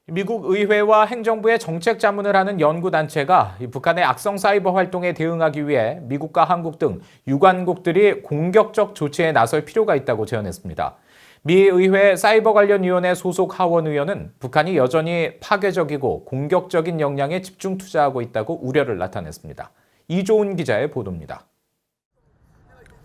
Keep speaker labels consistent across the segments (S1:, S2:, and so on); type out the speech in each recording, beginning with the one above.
S1: 미국 의회와 행정부의 정책 자문을 하는 연구단체가 북한의 악성 사이버 활동에 대응하기 위해 미국과 한국 등 유관국들이 공격적 조치에 나설 필요가 있다고 제언했습니다. 미 의회 사이버 관련 위원회 소속 하원 의원은 북한이 여전히 파괴적이고 공격적인 역량에 집중 투자하고 있다고 우려를 나타냈습니다. 이조은 기자의 보도입니다.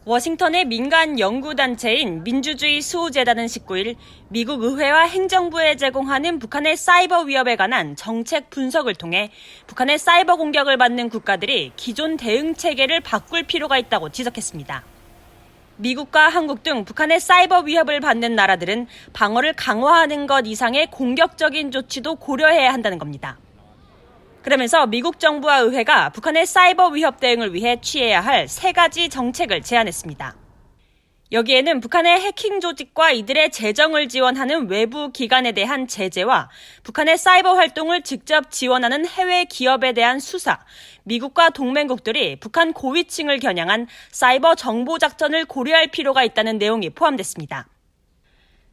S2: 워싱턴의 민간 연구단체인 민주주의 수호재단은 19일 미국 의회와 행정부에 제공하는 북한의 사이버 위협에 관한 정책 분석을 통해 북한의 사이버 공격을 받는 국가들이 기존 대응 체계를 바꿀 필요가 있다고 지적했습니다. 미국과 한국 등 북한의 사이버 위협을 받는 나라들은 방어를 강화하는 것 이상의 공격적인 조치도 고려해야 한다는 겁니다. 그러면서 미국 정부와 의회가 북한의 사이버 위협 대응을 위해 취해야 할 3가지 정책을 제안했습니다. 여기에는 북한의 해킹 조직과 이들의 재정을 지원하는 외부 기관에 대한 제재와 북한의 사이버 활동을 직접 지원하는 해외 기업에 대한 수사, 미국과 동맹국들이 북한 고위층을 겨냥한 사이버 정보 작전을 고려할 필요가 있다는 내용이 포함됐습니다.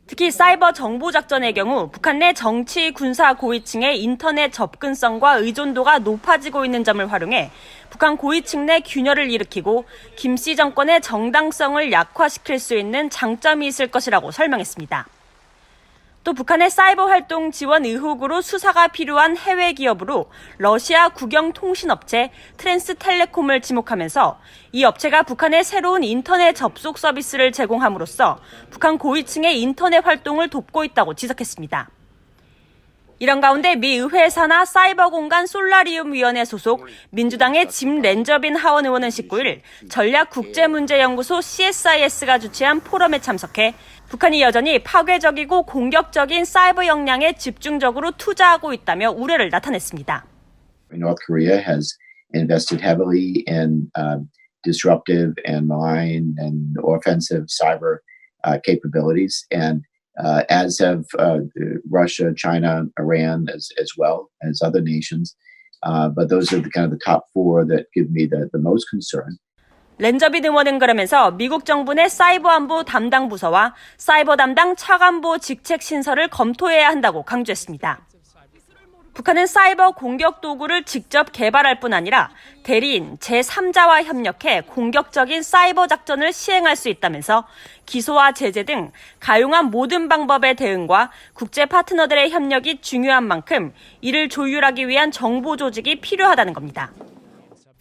S2: 특히 사이버 정보 작전의 경우 북한 내 정치, 군사 고위층의 인터넷 접근성과 의존도가 높아지고 있는 점을 활용해 북한 고위층 내 균열을 일으키고 김씨 정권의 정당성을 약화시킬 수 있는 장점이 있을 것이라고 설명했습니다. 또 북한의 사이버 활동 지원 의혹으로 수사가 필요한 해외 기업으로 러시아 국영 통신업체 트랜스텔레콤을 지목하면서 이 업체가 북한의 새로운 인터넷 접속 서비스를 제공함으로써 북한 고위층의 인터넷 활동을 돕고 있다고 지적했습니다. 이런 가운데 미 의회 산하 사이버 공간 솔라리움 위원회 소속 민주당의 짐 렌저빈 하원 의원은 19일 전략국제문제연구소 CSIS가 주최한 포럼에 참석해 북한이 여전히 파괴적이고 공격적인 사이버 역량에 집중적으로 투자하고 있다며 우려를 나타냈습니다.
S3: North Korea has invested heavily in disruptive and malign and offensive cyber capabilities, and as have Russia, China, Iran, as well as other nations. But those are the top 4 that give me the most concern.
S2: 렌저빈 의원은 그러면서 미국 정부 내 사이버 안보 담당 부서와 사이버 담당 차관보 직책 신설을 검토해야 한다고 강조했습니다. 북한은 사이버 공격 도구를 직접 개발할 뿐 아니라 대리인, 제3자와 협력해 공격적인 사이버 작전을 시행할 수 있다면서 기소와 제재 등 가용한 모든 방법의 대응과 국제 파트너들의 협력이 중요한 만큼 이를 조율하기 위한 정보 조직이 필요하다는 겁니다.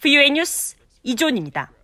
S2: VOA 뉴스 이조은입니다.